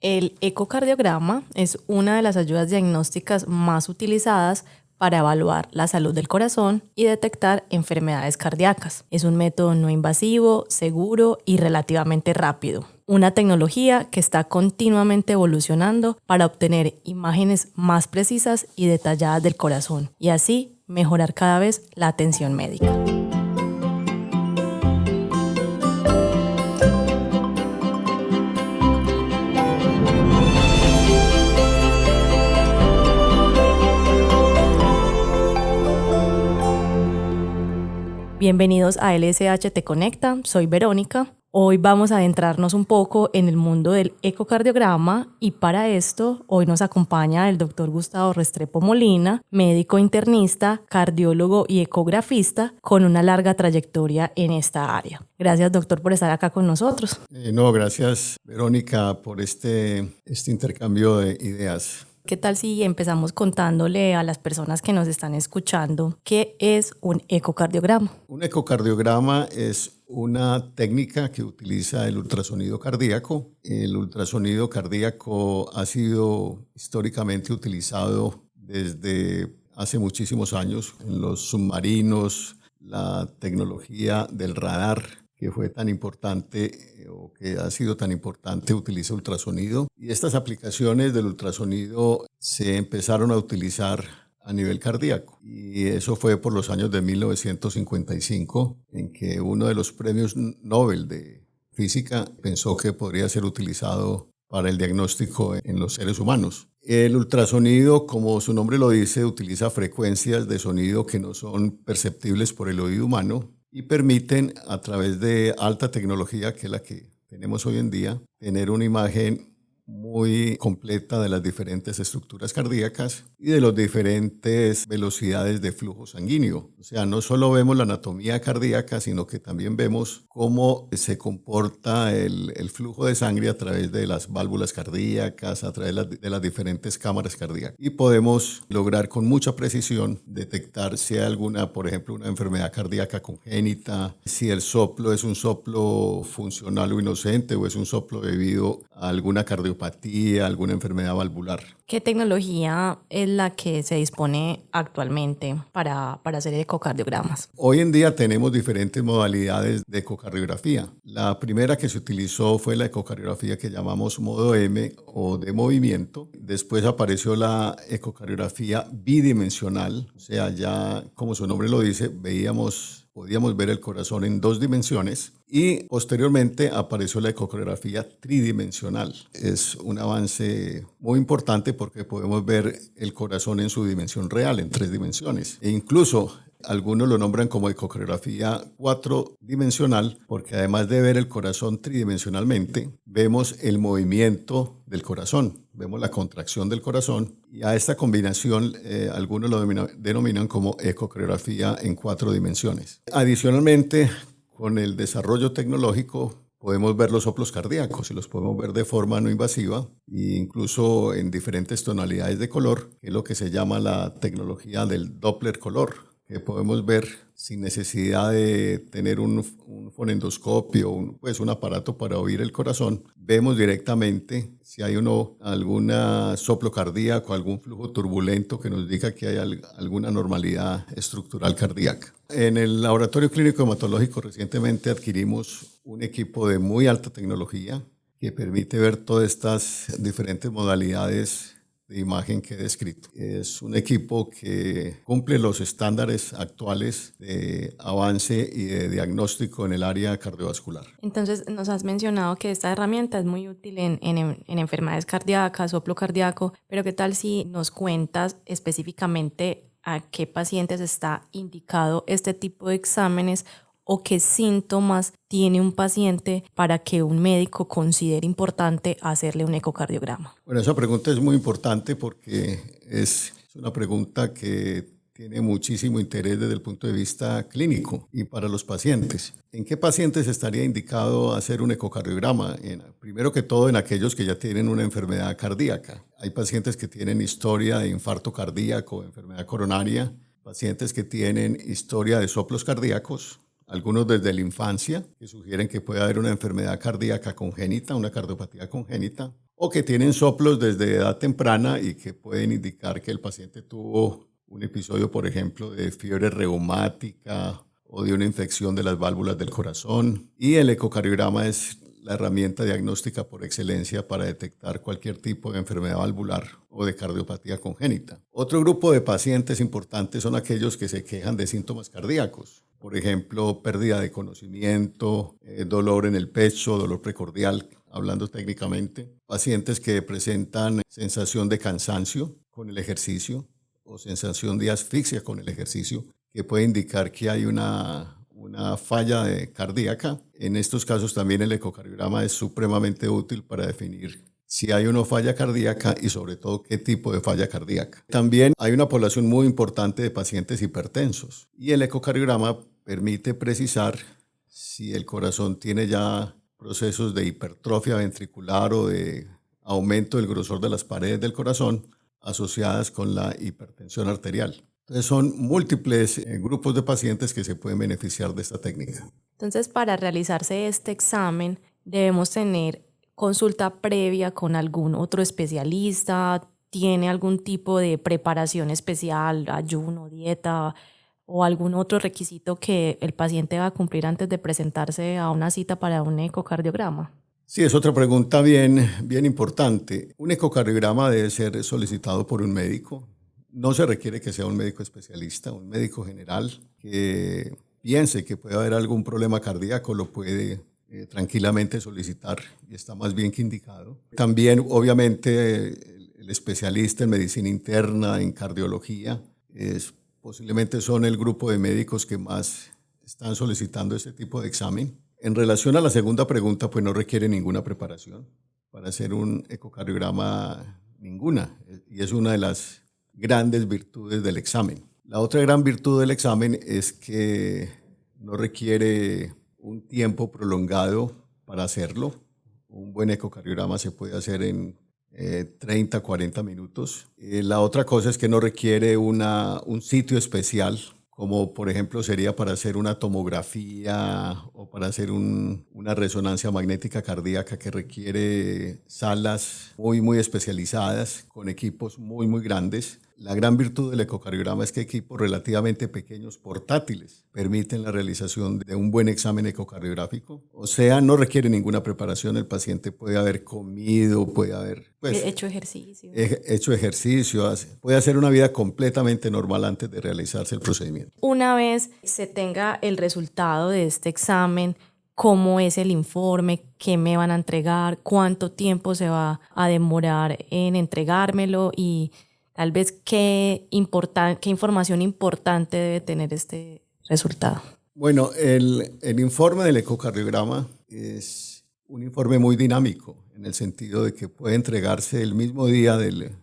El ecocardiograma es una de las ayudas diagnósticas más utilizadas para evaluar la salud del corazón y detectar enfermedades cardíacas. Es un método no invasivo, seguro y relativamente rápido. Una tecnología que está continuamente evolucionando para obtener imágenes más precisas y detalladas del corazón y así mejorar cada vez la atención médica. Bienvenidos a LSH Te Conecta, soy Verónica. Hoy vamos a adentrarnos un poco en el mundo del ecocardiograma y para esto hoy nos acompaña el doctor Gustavo Restrepo Molina, médico internista, cardiólogo y ecografista con una larga trayectoria en esta área. Gracias, doctor, por estar acá con nosotros. Gracias, Verónica, por este intercambio de ideas. ¿Qué tal si empezamos contándole a las personas que nos están escuchando qué es un ecocardiograma? Un ecocardiograma es una técnica que utiliza el ultrasonido cardíaco. El ultrasonido cardíaco ha sido históricamente utilizado desde hace muchísimos años en los submarinos, la tecnología del radar, que fue tan importante o que ha sido tan importante, utiliza ultrasonido. Y estas aplicaciones del ultrasonido se empezaron a utilizar a nivel cardíaco. Y eso fue por los años de 1955, en que uno de los premios Nobel de física pensó que podría ser utilizado para el diagnóstico en los seres humanos. El ultrasonido, como su nombre lo dice, utiliza frecuencias de sonido que no son perceptibles por el oído humano, y permiten, a través de alta tecnología, que es la que tenemos hoy en día, tener una imagen muy completa de las diferentes estructuras cardíacas y de las diferentes velocidades de flujo sanguíneo. O sea, no solo vemos la anatomía cardíaca, sino que también vemos cómo se comporta el flujo de sangre a través de las válvulas cardíacas, a través de las diferentes cámaras cardíacas. Y podemos lograr con mucha precisión detectar si hay alguna, por ejemplo, una enfermedad cardíaca congénita, si el soplo es un soplo funcional o inocente o es un soplo debido a alguna cardiopatía, alguna enfermedad valvular. ¿Qué tecnología es la que se dispone actualmente para hacer ecocardiogramas? Hoy en día tenemos diferentes modalidades de ecocardiografía. La primera que se utilizó fue la ecocardiografía que llamamos modo M o de movimiento. Después apareció la ecocardiografía bidimensional, o sea, ya como su nombre lo dice, podíamos ver el corazón en 2 dimensiones, y posteriormente apareció la ecocardiografía tridimensional. Es un avance muy importante porque podemos ver el corazón en su dimensión real, en 3 dimensiones. E incluso algunos lo nombran como ecocardiografía 4-dimensional porque además de ver el corazón tridimensionalmente, vemos el movimiento del corazón, vemos la contracción del corazón, y a esta combinación algunos lo denominan como ecocardiografía en 4 dimensiones. Adicionalmente, con el desarrollo tecnológico podemos ver los soplos cardíacos y los podemos ver de forma no invasiva e incluso en diferentes tonalidades de color, que es lo que se llama la tecnología del Doppler color, que podemos ver sin necesidad de tener un fonendoscopio, un aparato para oír el corazón. Vemos directamente si hay algún soplo cardíaco, algún flujo turbulento que nos diga que hay alguna normalidad estructural cardíaca. En el Laboratorio Clínico Hematológico recientemente adquirimos un equipo de muy alta tecnología que permite ver todas estas diferentes modalidades de imagen que he descrito. Es un equipo que cumple los estándares actuales de avance y de diagnóstico en el área cardiovascular. Entonces, nos has mencionado que esta herramienta es muy útil en enfermedades cardíacas, soplo cardíaco, pero ¿qué tal si nos cuentas específicamente a qué pacientes está indicado este tipo de exámenes o qué síntomas tiene un paciente para que un médico considere importante hacerle un ecocardiograma? Bueno, esa pregunta es muy importante porque es una pregunta que tiene muchísimo interés desde el punto de vista clínico y para los pacientes. ¿En qué pacientes estaría indicado hacer un ecocardiograma? Primero que todo, en aquellos que ya tienen una enfermedad cardíaca. Hay pacientes que tienen historia de infarto cardíaco, enfermedad coronaria, pacientes que tienen historia de soplos cardíacos, algunos desde la infancia, que sugieren que puede haber una enfermedad cardíaca congénita, una cardiopatía congénita, o que tienen soplos desde edad temprana y que pueden indicar que el paciente tuvo un episodio, por ejemplo, de fiebre reumática o de una infección de las válvulas del corazón. Y el ecocardiograma es la herramienta diagnóstica por excelencia para detectar cualquier tipo de enfermedad valvular o de cardiopatía congénita. Otro grupo de pacientes importantes son aquellos que se quejan de síntomas cardíacos. Por ejemplo, pérdida de conocimiento, dolor en el pecho, dolor precordial, hablando técnicamente. Pacientes que presentan sensación de cansancio con el ejercicio o sensación de asfixia con el ejercicio, que puede indicar que hay una falla cardíaca. En estos casos también el ecocardiograma es supremamente útil para definir si hay o no falla cardíaca y sobre todo qué tipo de falla cardíaca. También hay una población muy importante de pacientes hipertensos y el ecocardiograma permite precisar si el corazón tiene ya procesos de hipertrofia ventricular o de aumento del grosor de las paredes del corazón asociadas con la hipertensión arterial. Entonces son múltiples grupos de pacientes que se pueden beneficiar de esta técnica. Entonces, para realizarse este examen, debemos tener consulta previa con algún otro especialista, tiene algún tipo de preparación especial, ayuno, dieta o algún otro requisito que el paciente va a cumplir antes de presentarse a una cita para un ecocardiograma. Sí, es otra pregunta bien importante. Un ecocardiograma debe ser solicitado por un médico. No se requiere que sea un médico especialista, un médico general que piense que puede haber algún problema cardíaco, lo puede tranquilamente solicitar y está más bien que indicado. También, obviamente, el especialista en medicina interna, en cardiología, posiblemente son el grupo de médicos que más están solicitando este tipo de examen. En relación a la segunda pregunta, pues no requiere ninguna preparación para hacer un ecocardiograma, ninguna, y es una de las grandes virtudes del examen. La otra gran virtud del examen es que no requiere un tiempo prolongado para hacerlo. Un buen ecocardiograma se puede hacer en 30, 40 minutos. La otra cosa es que no requiere un sitio especial, como por ejemplo sería para hacer una tomografía o para hacer una resonancia magnética cardíaca que requiere salas muy especializadas con equipos muy grandes. La gran virtud del ecocardiograma es que equipos relativamente pequeños, portátiles, permiten la realización de un buen examen ecocardiográfico. O sea, no requiere ninguna preparación. El paciente puede haber comido, puede haber hecho ejercicio. Hecho ejercicio, puede hacer una vida completamente normal antes de realizarse el procedimiento. Una vez se tenga el resultado de este examen, ¿cómo es el informe? ¿Qué me van a entregar? ¿Cuánto tiempo se va a demorar en entregármelo? Y tal vez qué información importante debe tener este resultado. Bueno, el informe del ecocardiograma es un informe muy dinámico en el sentido de que puede entregarse el mismo día de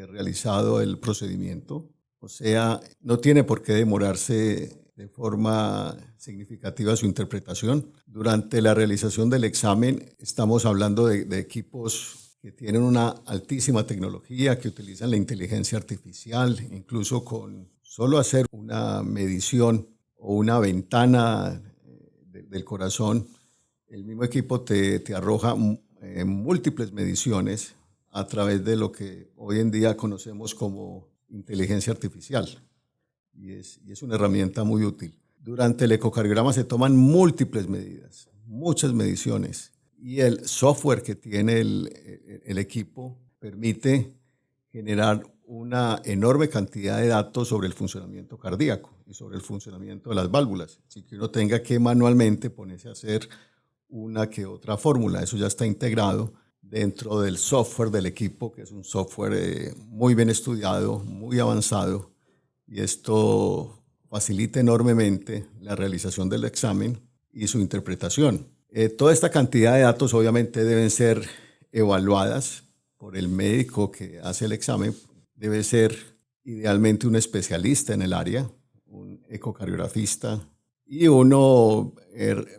realizado el procedimiento. O sea, no tiene por qué demorarse de forma significativa su interpretación. Durante la realización del examen estamos hablando de equipos que tienen una altísima tecnología, que utilizan la inteligencia artificial, incluso con solo hacer una medición o una ventana del corazón, el mismo equipo te arroja múltiples mediciones a través de lo que hoy en día conocemos como inteligencia artificial. Y es una herramienta muy útil. Durante el ecocardiograma se toman múltiples medidas, muchas mediciones. Y el software que tiene el equipo permite generar una enorme cantidad de datos sobre el funcionamiento cardíaco y sobre el funcionamiento de las válvulas, sin que uno tenga que manualmente ponerse a hacer una que otra fórmula. Eso ya está integrado dentro del software del equipo, que es un software muy bien estudiado, muy avanzado, y esto facilita enormemente la realización del examen y su interpretación. Toda esta cantidad de datos obviamente deben ser evaluadas por el médico que hace el examen. Debe ser idealmente un especialista en el área, un ecocardiografista, y uno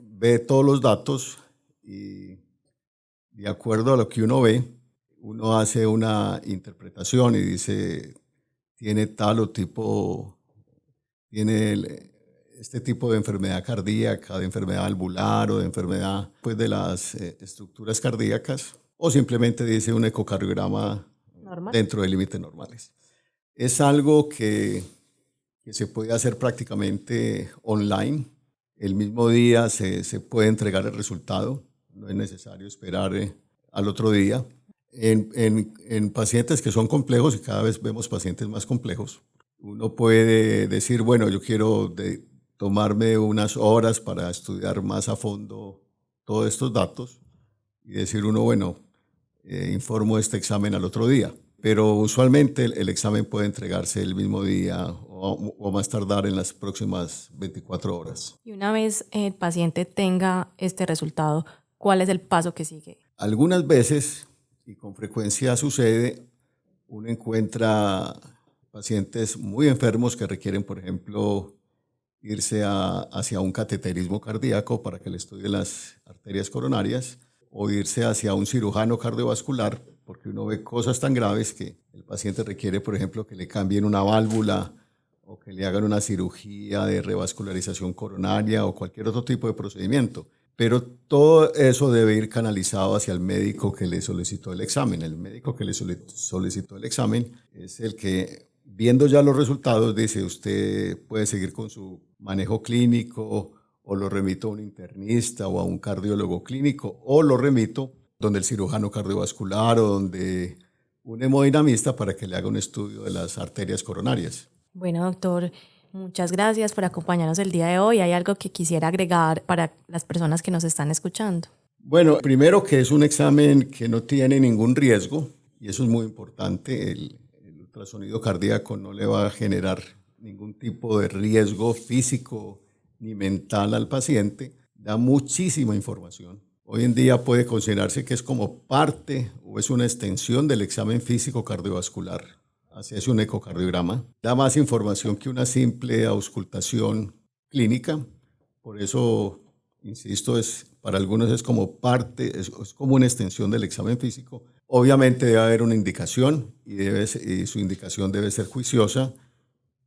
ve todos los datos y de acuerdo a lo que uno ve, uno hace una interpretación y dice, tiene tal o tipo, tiene este tipo de enfermedad cardíaca, de enfermedad valvular o de enfermedad pues, de las estructuras cardíacas. o simplemente dice un ecocardiograma Normal. dentro de límites normales. Es algo que se puede hacer prácticamente online. El mismo día se puede entregar el resultado, no es necesario esperar al otro día. En pacientes que son complejos, y cada vez vemos pacientes más complejos, uno puede decir, bueno, yo quiero tomarme unas horas para estudiar más a fondo todos estos datos y decir uno, bueno, informo este examen al otro día. Pero usualmente el examen puede entregarse el mismo día o más tardar en las próximas 24 horas. Y una vez el paciente tenga este resultado, ¿cuál es el paso que sigue? Algunas veces, y con frecuencia sucede, uno encuentra pacientes muy enfermos que requieren, por ejemplo, irse hacia un cateterismo cardíaco para que le estudie las arterias coronarias o irse hacia un cirujano cardiovascular, porque uno ve cosas tan graves que el paciente requiere, por ejemplo, que le cambien una válvula o que le hagan una cirugía de revascularización coronaria o cualquier otro tipo de procedimiento. Pero todo eso debe ir canalizado hacia el médico que le solicitó el examen. El médico que le solicitó el examen es el que, viendo ya los resultados, dice, usted puede seguir con su manejo clínico o lo remito a un internista o a un cardiólogo clínico o lo remito donde el cirujano cardiovascular o donde un hemodinamista para que le haga un estudio de las arterias coronarias. Bueno, doctor, muchas gracias por acompañarnos el día de hoy. ¿Hay algo que quisiera agregar para las personas que nos están escuchando? Bueno, primero que es un examen que no tiene ningún riesgo y eso es muy importante. El ultrasonido cardíaco no le va a generar ningún tipo de riesgo físico ni mental al paciente. Da muchísima información. Hoy en día puede considerarse que es como parte o es una extensión del examen físico cardiovascular. Así es un ecocardiograma. Da más información que una simple auscultación clínica. Por eso, insisto, para algunos es como parte, es como una extensión del examen físico. Obviamente debe haber una indicación y su indicación debe ser juiciosa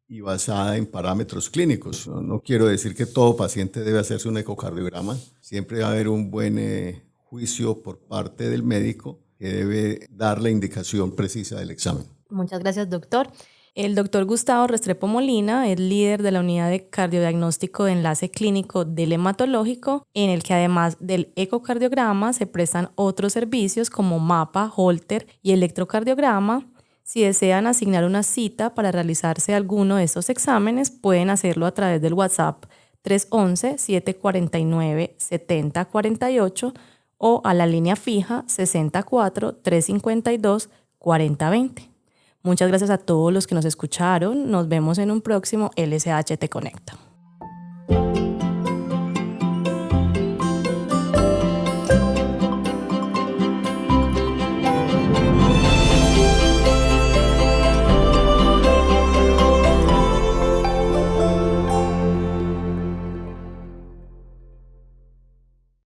y basada en parámetros clínicos. No quiero decir que todo paciente debe hacerse un ecocardiograma. Siempre va a haber un buen juicio por parte del médico que debe dar la indicación precisa del examen. Muchas gracias, doctor. El doctor Gustavo Restrepo Molina es líder de la unidad de cardiodiagnóstico de enlace clínico del hematológico, en el que además del ecocardiograma se prestan otros servicios como mapa, holter y electrocardiograma. Si desean asignar una cita para realizarse alguno de estos exámenes, pueden hacerlo a través del WhatsApp 311-749-7048 o a la línea fija 64-352-4020. Muchas gracias a todos los que nos escucharon. Nos vemos en un próximo LSH Te Conecta.